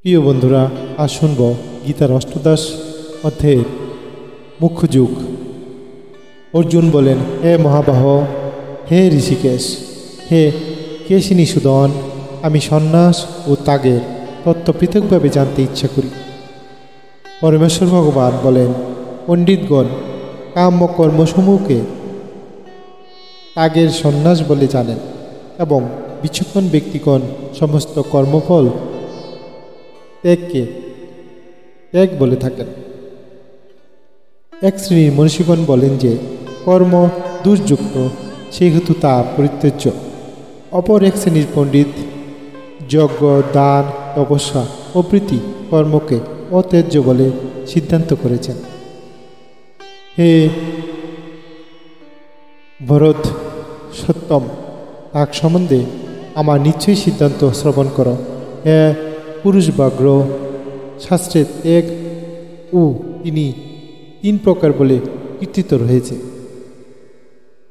প্রিয় বন্ধুরা, আজ শুনব গীতার অষ্টাদশ অধ্যায়ের মুখ্য যুগ। অর্জুন বলেন, হে মহাবাহ, হে ঋষিকেশ, হে কেশিনী সুদন, আমি সন্ন্যাস ও ত্যাগের তত্ত্ব পৃথকভাবে জানতে ইচ্ছা করি। পরমেশ্বর ভগবান বলেন, পণ্ডিতগণ কাম্য কর্মসমূহকে ত্যাগের সন্ন্যাস বলে জানেন এবং বিচক্ষণ ব্যক্তিগণ সমস্ত কর্মফল ত্যাগকে ত্যাগ বলে থাকেন। এক শ্রেণীর মনীষীগণ বলেন যে কর্ম দুর্যুক্ত, সেহেতু তা পরিত্যাজ্য। অপর এক শ্রেণীর পণ্ডিত যজ্ঞ, দান, তপস্যা প্রভৃতি কর্মকে অত্যাজ্য বলে সিদ্ধান্ত করেছেন। হে ভরত সত্যম, তাক সম্বন্ধে আমার নিশ্চয়ই সিদ্ধান্ত শ্রবণ করো। হে পুরুষ ব্যাঘ্র, শাস্ত্রে ত্যাগ ও তিনি তিন প্রকার বলে কীর্তিত রয়েছে।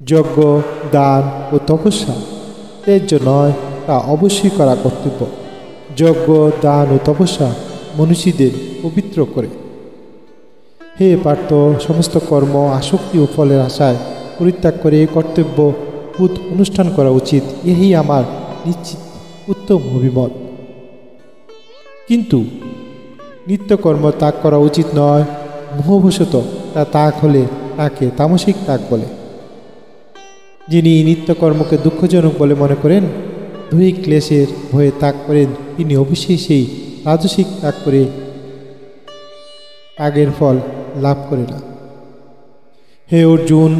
যজ্ঞ, দান ও তপস্যা ত্যাজ্য নয়, তা অবশ্যই করা কর্তব্য। যজ্ঞ, দান ও তপস্যা মনীষীদের পবিত্র করে। হে পার্থ, সমস্ত কর্ম আসক্তি ও ফলের আশায় পরিত্যাগ করে কর্তব্য বোধ অনুষ্ঠান করা উচিত, এই আমার নিশ্চিত উত্তম অভিমত। কিন্তু নিত্যকর্ম ত্যাগ করা উচিত নয়। মোহবশত তা ত্যাগ হলে তাকে তামসিক ত্যাগ বলে। যিনি নিত্যকর্মকে দুঃখজনক বলে মনে করেন, দৈহিক ক্লেশের ভয়ে ত্যাগ করেন, তিনি অবশ্যই সেই রাজসিক ত্যাগ করে ত্যাগের ফল লাভ করে না। হে অর্জুন,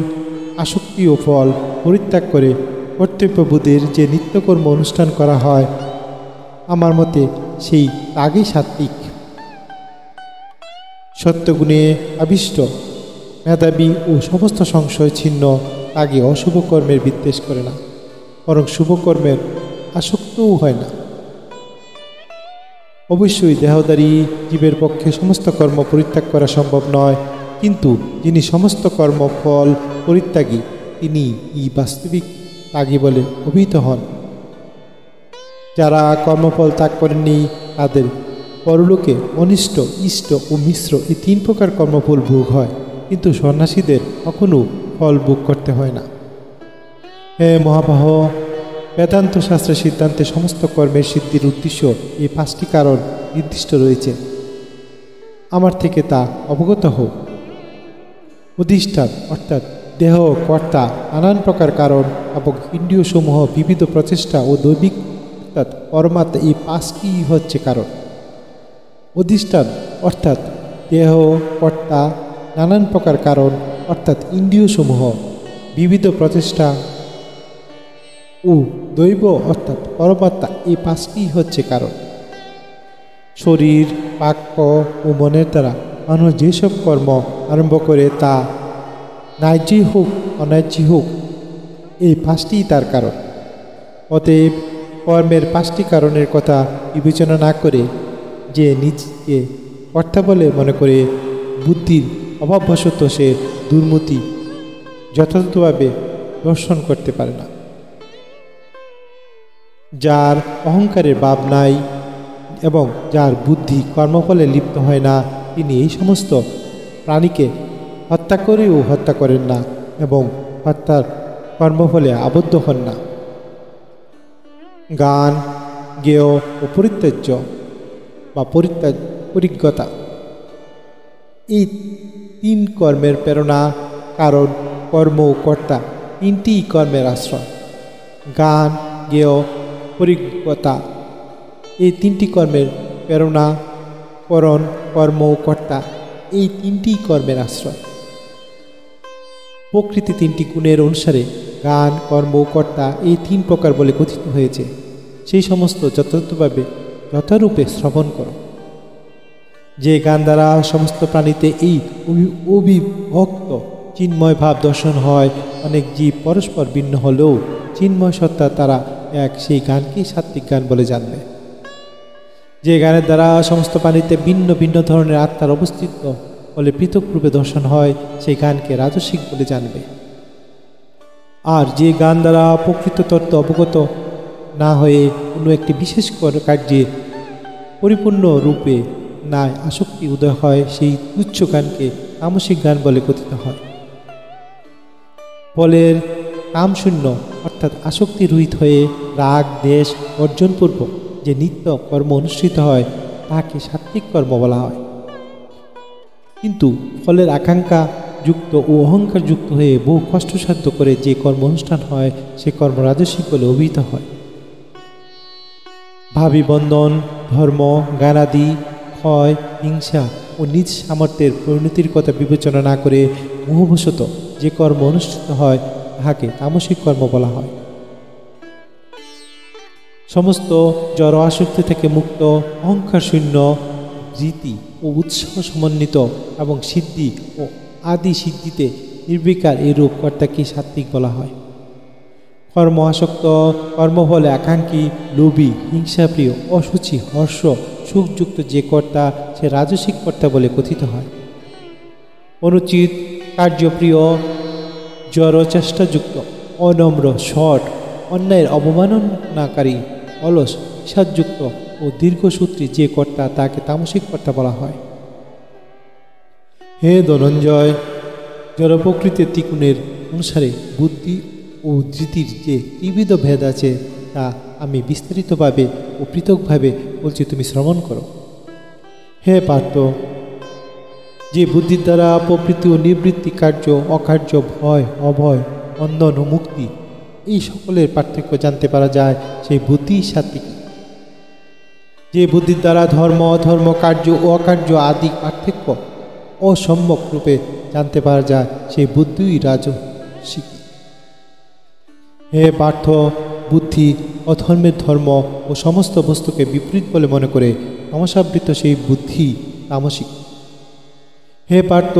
আসক্তি ও ফল পরিত্যাগ করে কর্তব্যবোধের যে নিত্যকর্ম অনুষ্ঠান করা হয়, আমার মতে সেই ত্যাগই সাত্ত্বিক। সত্যগুণে আবিষ্ট, মেধাবী ও সমস্ত সংশয় ছিন্ন ত্যাগে অশুভ কর্মের বিদ্বেষ করে না, বরং শুভকর্মের আসক্তও হয় না। অবশ্যই দেহধারী জীবের পক্ষে সমস্ত কর্ম পরিত্যাগ করা সম্ভব নয়, কিন্তু যিনি সমস্ত কর্মফল পরিত্যাগী, তিনি বাস্তবিক ত্যাগী বলে অভিহিত হন। যারা কর্মফল ত্যাগ করেননি, তাদের পরলোকে অনিষ্ট, ইষ্ট ও মিশ্র এই তিন প্রকার কর্মফল ভোগ হয়, কিন্তু সন্ন্যাসীদের কখনো ফল ভোগ করতে হয় না। হে মহাবাহ, বেদান্ত শাস্ত্রের সিদ্ধান্তে সমস্ত কর্মের সিদ্ধির উদ্দেশ্য এই পাঁচটি কারণ নির্দিষ্ট রয়েছে। আমার থেকে তা অবগত হোক। অধিষ্ঠান অর্থাৎ দেহ, কর্তা, নানান প্রকার কারণ এবং ইন্দ্রিয়সমূহ, বিবিধ প্রচেষ্টা ও দৈবিক অর্থাৎ পরমাত্মা, এই পাঁচটি হচ্ছে কারণ। অধিষ্ঠান অর্থাৎ দেহ, কর্তা, নানান প্রকার কারণ অর্থাৎ ইন্দ্রিয়সমূহ, বিবিধ প্রচেষ্টা ও দৈব অর্থাৎ পরমাত্মা, এই পাঁচটি হচ্ছে কারণ। শরীর, বাক্য ও মনের দ্বারা মানুষ যেসব কর্ম আরম্ভ করে, তা ন্যায্যই হোক অন্যায্য হোক, এই পাঁচটিই তার কারণ। অতএব কর্মের পাঁচটি কারণের কথা বিবেচনা না করে যে নিজকে কর্তা বলে মনে করে, বুদ্ধির অভাববশত সে দুর্মতি যথাযথভাবে দর্শন করতে পারে না। যার অহংকারের ভাব নাই এবং যার বুদ্ধি কর্মফলে লিপ্ত হয় না, তিনি এই সমস্ত প্রাণীকে হত্যা করেও হত্যা করেন না এবং হত্যার কর্মফলে আবদ্ধ হন না। গান, জ্ঞেয় ও পরিত্যাজ্য বা পরিজ্ঞতা, এই তিন কর্মের প্রেরণা, কারণ, কর্ম ও কর্তা, তিনটিই কর্মের আশ্রয়। গান, জ্ঞেয়, পরিজ্ঞতা, এই তিনটি কর্মের প্রেরণা, করণ, কর্ম ও কর্তা, এই তিনটিই কর্মের আশ্রয়। প্রকৃতি তিনটি গুণের অনুসারে গান, কর্ম ও কর্তা এই তিন প্রকার বলে কথিত হয়েছে। সেই সমস্ত যথাযথভাবে যথারূপে শ্রবণ করো। যে গান দ্বারা সমস্ত প্রাণীতে এই অবিভক্ত চিন্ময় ভাব দর্শন হয়, অনেক জীব পরস্পর ভিন্ন হলেও চিন্ময় সত্তা তারা এক, সেই গানকেই সাত্ত্বিক গান বলে জানবে। যে গানের দ্বারা সমস্ত প্রাণীতে ভিন্ন ভিন্ন ধরনের আত্মার অবস্থিত বলে পৃথক রূপে দর্শন হয়, সেই গানকে রাজসিক বলে জানবে। আর যে গান দ্বারা প্রকৃত তত্ত্ব অবগত না হয়ে কোনো একটি বিশেষ কার্যে পরিপূর্ণ রূপে নাই আসক্তি উদয় হয়, সেই তুচ্ছ গানকে তামসিক গান বলে কথিত হয়। ফলের কামশূন্য অর্থাৎ আসক্তি রহিত হয়ে রাগ দেশ অর্জনপূর্বক যে নিত্য কর্ম অনুষ্ঠিত হয় তাকে সাত্ত্বিক কর্ম বলা হয়। কিন্তু ফলের আকাঙ্ক্ষা যুক্ত ও অহংকার যুক্ত হয়ে বহু কষ্টসাধ্য করে যে কর্ম অনুষ্ঠান হয় সে কর্ম রাজসিক বলে অভিহিত হয়। ভাবী বন্ধন, ধর্ম, জ্ঞানাদি, ক্ষয়, হিংসা ও নিজ সামর্থ্যের পরিণতির কথা বিবেচনা না করে মোহবশত যে কর্ম অনুষ্ঠিত হয় তাহাকে তামসিক কর্ম বলা হয়। সমস্ত জড় আসক্তি থেকে মুক্ত, অহংকার শূন্য, রীতি ও উৎসাহ সমন্বিত এবং সিদ্ধি ও আদি সিদ্ধিতে নির্বিকার এই রূপ কর্তাকে সাত্ত্বিক বলা হয়। কর্ম আসক্ত, কর্মফলে আকাঙ্ক্ষী, লোভী, হিংসাপ্রিয়, অসুচি, হর্ষ, সুখযুক্ত যে কর্তা সে রাজসিক কর্তা বলে কথিত হয়। অনুচিত কার্যপ্রিয়, জড়চেষ্টাযুক্ত, অনম্র, শট, অন্যায়ের অবমাননাকারী, অলস, বিষাদযুক্ত ও দীর্ঘসূত্রী যে কর্তা তাকে তামসিক কর্তা বলা হয়। হে ধনঞ্জয়, জড় প্রকৃতির ত্রিগুণের অনুসারে বুদ্ধি ও ধৃতির যে ত্রিবিধ ভেদ আছে তা আমি বিস্তারিতভাবে ও পৃথকভাবে বলছি, তুমি শ্রবণ করো। হে পার্থ, যে বুদ্ধির দ্বারা প্রবৃত্তি ও নিবৃত্তি, কার্য অকার্য, ভয় অভয়, বন্ধন ও মুক্তি এই সকলের পার্থক্য জানতে পারা যায় সেই বুদ্ধি সাত্ত্বিক। যে বুদ্ধির দ্বারা ধর্ম অধর্ম, কার্য ও অকার্য আদি পার্থক্য অসম্যক রূপে জানতে পারা যায় সেই বুদ্ধিই রাজসিক। হে পার্থ, বুদ্ধি অধর্মের ধর্ম ও সমস্ত বস্তুকে বিপরীত বলে মনে করে তমসাবৃত সেই বুদ্ধি তামসিক। হে পার্থ,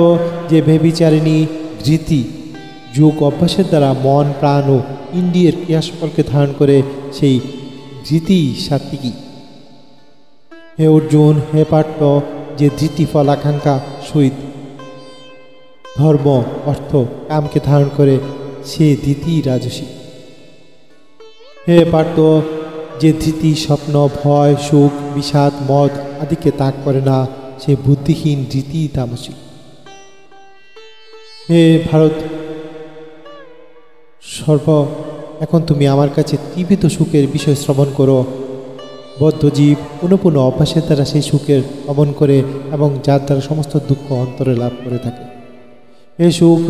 যে ব্যভিচারিণী ধৃতি যোগ অভ্যাসের দ্বারা মন, প্রাণ ও ইন্দ্রিয়ের ক্রিয়াসকলকে ধারণ করে সেই ধৃতি সাত্ত্বিকী। হে অর্জুন, হে পার্থ, যে ধৃতি ফল আকাঙ্ক্ষা সহিত ধর্ম অর্থ কামকে ধারণ করে সে ধৃতি রাজসিক। হে পার্থ, যে ধৃতি স্বপ্ন, ভয়, সুখ, বিষাদ, মদ আদিকে ত্যাগ করে না সে বুদ্ধিহীন ধৃতি তামসিক। হে ভারত এখন তুমি আমার কাছে ত্রিবিধ সুখের বিষয় শ্রবণ করো। বদ্ধজীব পুনঃ অভ্যাসের দ্বারা সেই সুখের অমন করে এবং যার দ্বারা সমস্ত দুঃখ অন্তরে লাভ করে থাকে। এই সুখ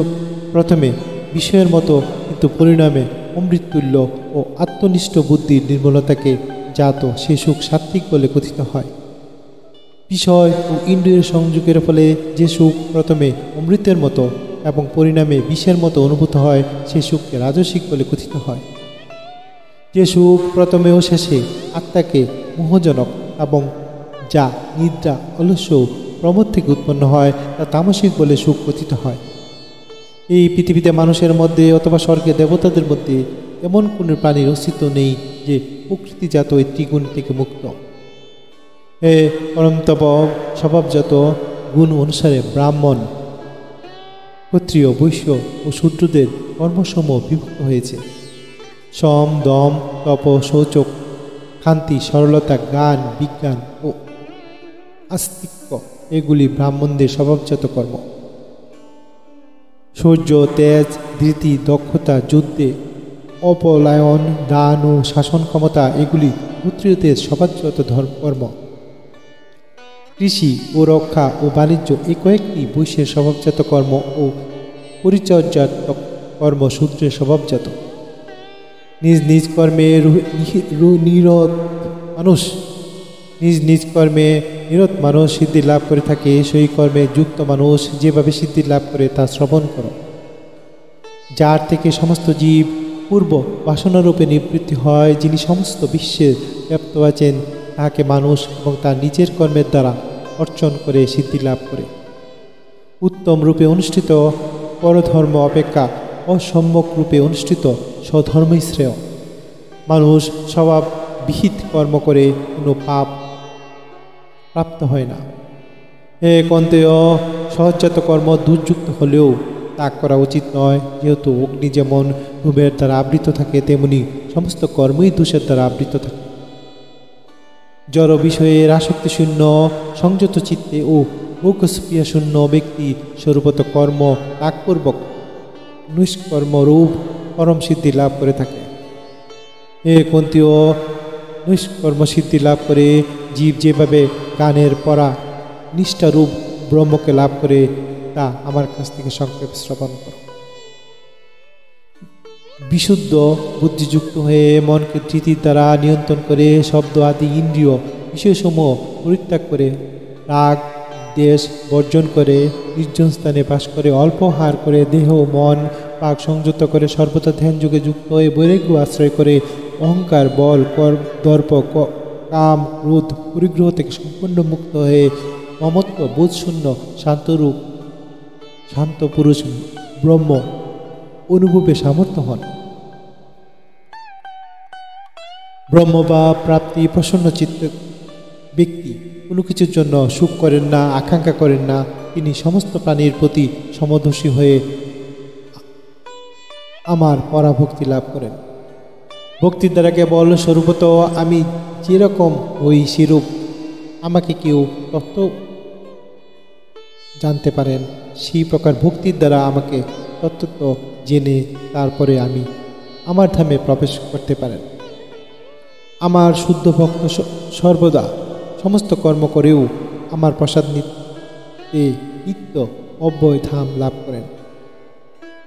প্রথমে বিষয়ের মতো কিন্তু পরিণামে অমৃততুল্য ও আত্মনিষ্ঠ বুদ্ধির নির্মলতাকে জাত সে সুখ সাত্ত্বিক বলে কথিত হয়। বিষয় ও ইন্দ্রিয়ের সংযোগের ফলে যে সুখ প্রথমে অমৃতের মতো এবং পরিণামে বিষের মতো অনুভূত হয় সে সুখকে রাজসিক বলে কথিত হয়। যে সুখ প্রথমে ও শেষে আত্মাকে মোহজনক এবং যা নিদ্রা, অলস্য, প্রমোদ থেকে উৎপন্ন হয় তা তামসিক বলে সুখ কথিত হয়। এই পৃথিবীতে মানুষের মধ্যে অথবা স্বর্গে দেবতাদের মধ্যে এমন কোনো প্রাণীর অস্তিত্ব নেই যে প্রকৃতিজাত এই ত্রিগুণ থেকে মুক্ত। হে পরমতপ, স্বভাবজাত গুণ অনুসারে ব্রাহ্মণ, ক্ষত্রিয়, বৈশ্য ও শূদ্রদের কর্মসমূহ বিভক্ত হয়েছে। সম, দম, তপ, শৌচক, শান্তি, সরলতা, জ্ঞান, বিজ্ঞান ও আস্তিক্য এগুলি ব্রাহ্মণদের স্বভাবজাত কর্ম। শৌর্য, তেজ, ধৃতি, দক্ষতা, যুদ্ধে অপলায়ন, দান ও শাসন ক্ষমতা এগুলি ক্ষত্রিয়দের স্বভাবজাত কর্ম। কৃষি ও রক্ষা ও বাণিজ্য এই কয়েকটি বৈশ্যের স্বভাবজাত কর্ম ও পরিচর্যাত কর্ম শূদ্রের স্বভাবজাত। নিজ নিজ কর্মে নিরত মানুষ সিদ্ধি লাভ করে থাকে। সেই কর্মে যুক্ত মানুষ যেভাবে সিদ্ধি লাভ করে তা শ্রবণ করো। যার থেকে সমস্ত জীব পূর্ব বাসনারূপে নিবৃত্তি হয়, যিনি সমস্ত বিশ্বে ব্যাপ্ত আছেন তাহাকে মানুষ এবং তার নিজের কর্মের দ্বারা অর্জন করে সিদ্ধি লাভ করে। উত্তম রূপে অনুষ্ঠিত পরধর্ম অপেক্ষা অসম্যক রূপে অনুষ্ঠিত স্বধর্মই শ্রেয়। মানুষ স্বভাব বিহিত কর্ম করে কোনো পাপ প্রাপ্ত হয় না। হে কন্তেয়, সহজাত কর্ম দুর্যুক্ত হলেও ত্যাগ করা উচিত নয়, যেহেতু অগ্নি যেমন ধূমের দ্বারা আবৃত থাকে তেমনি সমস্ত কর্মই দোষের দ্বারা আবৃত থাকে। জড় বিষয়ের আসক্তিশূন্য সংযত চিত্তে ও ভোগস্পৃহাশূন্য ব্যক্তি স্বরূপত কর্ম ত্যাগপূর্বক নিষ্কর্মরূপ পরম সিদ্ধি লাভ করে থাকে। এ কুন্তীয় নিষ্কর্ম সিদ্ধি লাভ করে জীব যেভাবে গানের পরা নিষ্ঠারূপ ব্রহ্মকে লাভ করে তা আমার কাছ থেকে সংক্ষেপ শ্রবণ করো। বিশুদ্ধ বুদ্ধিযুক্ত হয়ে মনকে ধৃতির দ্বারা নিয়ন্ত্রণ করে শব্দ আদি ইন্দ্রিয় বিষয়সমূহ পরিত্যাগ করে রাগ দেশ বর্জন করে নির্জন স্থানে বাস করে অল্প হার করে দেহ মন পাক সংযত করে সর্বদা ধ্যান যুগে যুক্ত হয়ে বৈরাগ্য আশ্রয় করে অহংকার বল দর্প কাম ক্রোধ পরিগ্রহ থেকে সম্পূর্ণ মুক্ত হয়ে মমত্ব বোধশূন্য শান্তরূপ শান্ত পুরুষ ব্রহ্ম অনুভবে সামর্থ্য হন। ব্রহ্ম বা প্রাপ্তি প্রসন্ন চিত্ত ব্যক্তি কোনো কিছুর জন্য সুখ করেন না, আকাঙ্ক্ষা করেন না। তিনি সমস্ত প্রাণীর প্রতি সমদর্শী হয়ে আমার পরাভক্তি লাভ করেন। ভক্তির দ্বারা কেবল স্বরূপত আমি যেরকম হই সেরূপ আমাকে কেউ তত্ত্ব জানতে পারেন। সেই প্রকার ভক্তির দ্বারা আমাকে তত্ত্ব জেনে তারপরে আমি আমার ধামে প্রবেশ করতে পারেন। আমার শুদ্ধ ভক্ত সর্বদা সমস্ত কর্ম করেও আমার প্রসাদ নিতে নিত্য অব্যয় ধাম লাভ করেন।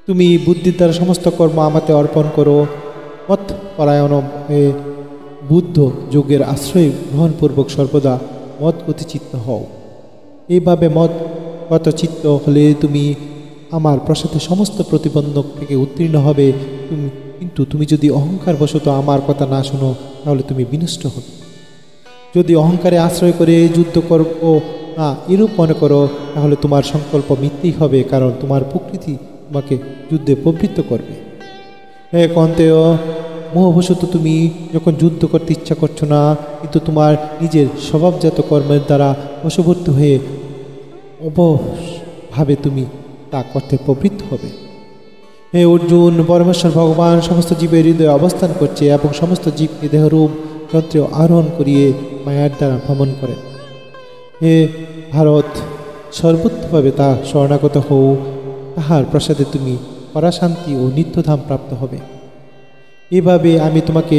তুমি বুদ্ধির দ্বারা সমস্ত কর্ম আমাতে অর্পণ করো। পথ পরায়ণ হয়ে বুদ্ধ যোগের আশ্রয় গ্রহণপূর্বক সর্বদা মদগতি চিত্ত হও। এইভাবে মদগত চিত্ত হলে তুমি আমার প্রসাদে সমস্ত প্রতিবন্ধক থেকে উত্তীর্ণ হবে। কিন্তু তুমি যদি অহংকার বশত আমার কথা না শোনো তাহলে তুমি বিনষ্ট হবে। যদি অহংকারে আশ্রয় করে যুদ্ধ করবো না এরূপ মনে করো তাহলে তোমার সংকল্প মিথ্যেই হবে, কারণ তোমার প্রকৃতি তোমাকে যুদ্ধে প্রবৃত্ত করবে। হে কন্তেয়, মোহবশত তুমি যখন যুদ্ধ করতে ইচ্ছা করছো না, কিন্তু তোমার নিজের স্বভাবজাত কর্মের দ্বারা বশবর্তী হয়ে অবভাবে তুমি তা করতে প্রবৃত্ত হবে। হে অর্জুন, পরমেশ্বর ভগবান সমস্ত জীবের হৃদয়ে অবস্থান করছে এবং সমস্ত জীবকে দেহরূপ যন্ত্রে আরোহণ করিয়ে মায়ার দ্বারা ভ্রমণ করেন। হে ভারত, সর্বোত্তভাবে তা শরণাগত হও। তাহার প্রসাদে তুমি পরাশান্তি ও নিত্যধাম প্রাপ্ত হবে। এভাবে আমি তোমাকে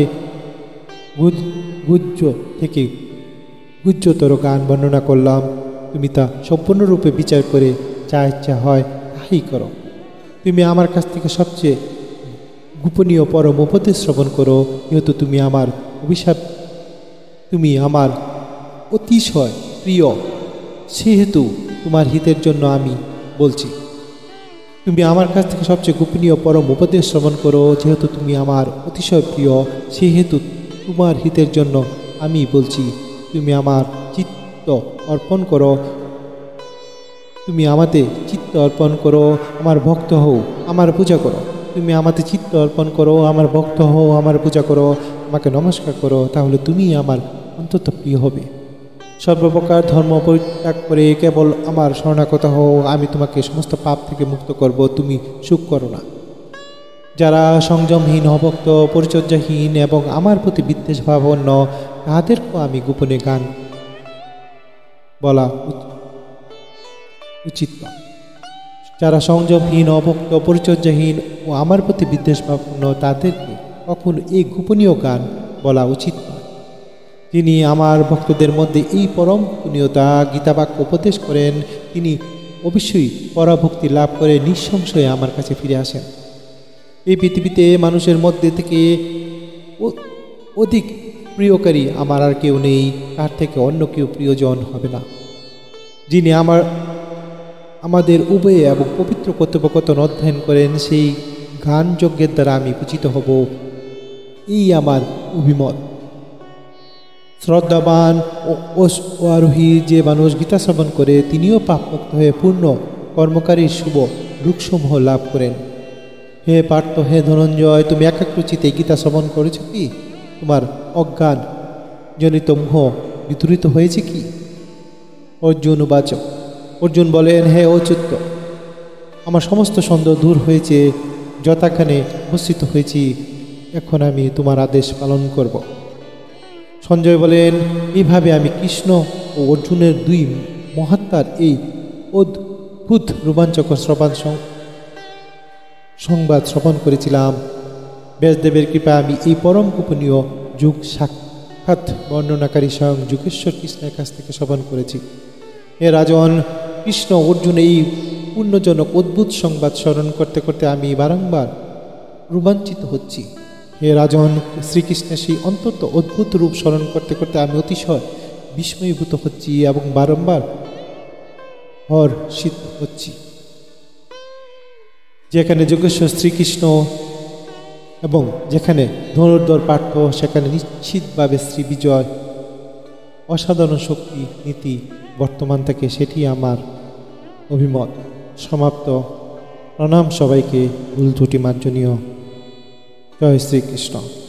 গুহ্য থেকে গুহ্যতর গান বর্ণনা করলাম। তুমি তা সম্পূর্ণরূপে বিচার করে যা ইচ্ছা হয় তাই করো। তুমি আমার কাছ থেকে সবচেয়ে গোপনীয় পরম উপদেশ শ্রবণ করো। যেহেতু তুমি আমার অভিশাপ, তুমি আমার অতিশয় প্রিয়, সেহেতু তোমার হিতের জন্য আমি বলছি। তুমি আমার কাছ থেকে সবচেয়ে গোপনীয় পরম উপদেশ শ্রবণ করো। যেহেতু তুমি আমার অতিশয় প্রিয়, সেহেতু তোমার হিতের জন্য আমি বলছি। তুমি আমার চিত্ত অর্পণ করো। তুমি আমাতে চিত্ত অর্পণ করো, আমার ভক্ত হও, আমার পূজা করো। তুমি আমাতে চিত্ত অর্পণ করো, আমার ভক্ত হও, আমার পূজা করো, আমাকে নমস্কার করো, তাহলে তুমি আমার অন্তত প্রিয় হবে। সর্বপ্রকার ধর্ম পরিত্যাগ করে কেবল আমার শরণাগত হও, আমি তোমাকে সমস্ত পাপ থেকে মুক্ত করব। তুমি সুখ করো না। যারা সংযমহীন, অভক্ত, পরিচর্যাহীন এবং আমার প্রতি বিদ্বেষ ভাবাপন্ন, তাহাদেরকেও আমি গোপনে গান বলা উচিত না। যারা সংযমহীন, অভক্ত, পরিচর্যাহীন ও আমার প্রতি বিদ্বেষ ভাবাপন্ন, তাদেরকে কখনো এই গোপনীয় গান বলা উচিত নয়। যিনি আমার ভক্তদের মধ্যে এই পরম পুণ্যতা গীতাবাক্য উপদেশ করেন, তিনি অবশ্যই পরাভক্তি লাভ করে নিঃসংশয়ে আমার কাছে ফিরে আসেন। এই পৃথিবীতে মানুষের মধ্যে থেকে অধিক প্রিয়কারী আমার আর কেউ নেই, তার থেকে অন্য কেউ প্রিয়জন হবে না। যিনি আমাদের উভয়ে এবং পবিত্র কথোপকথন অধ্যয়ন করেন, সেই গান যজ্ঞের দ্বারা আমি পূজিত হব, এই আমার অভিমত। শ্রদ্ধাবান ও আরোহী যে মানুষ গীতা শ্রবণ করে, তিনিও পাপমুক্ত হয়ে পূর্ণ কর্মকারী শুভ লোকসমূহ লাভ করেন। হে পার্থ, হে ধনঞ্জয়, তুমি একাগ্রচিতে গীতা শ্রবণ করেছ কি? তোমার অজ্ঞান জনিত মোহ বিদূরিত হয়েছে কি? অর্জুন উবাচ। অর্জুন বলেন, হে অচ্যুত, আমার সমস্ত সন্দেহ দূর হয়েছে, যথাখানে উপস্থিত হয়েছি। এখন আমি তোমার আদেশ পালন করব। সঞ্জয় বলেন, এইভাবে আমি কৃষ্ণ ও অর্জুনের দুই মহাত্মার এই অদ্ভুত রোমাঞ্চকর সংবাদ শ্রবণ করেছিলাম। ব্যাসদেবের কৃপায় আমি এই পরম গোপনীয় যুগ সাক্ষাৎ বর্ণনাকারী স্বয়ং যুগেশ্বর কৃষ্ণের কাছ থেকে শ্রবণ করেছি। হে রাজন, কৃষ্ণ অর্জুন এই পুণ্যজনক অদ্ভুত সংবাদ স্মরণ করতে করতে আমি বারংবার রোমাঞ্চিত হচ্ছি। হে রাজন, শ্রীকৃষ্ণের সেই অত্যন্ত অদ্ভুত রূপ স্মরণ করতে করতে আমি অতিশয় বিস্ময়ীভূত হচ্ছি এবং বারংবার হর্ষিত হচ্ছি। যেখানে যোগেশ্বর শ্রীকৃষ্ণ এবং যেখানে ধনুর্ধর পার্থ, সেখানে নিশ্চিতভাবে শ্রী বিজয় অসাধারণ শক্তি নীতি বর্তমান থাকে, সেটি আমার অভিমত। সমাপ্ত। প্রণাম সবাইকে। ভুল ত্রুটি মার্জনীয়। জয় শ্রীকৃষ্ণ।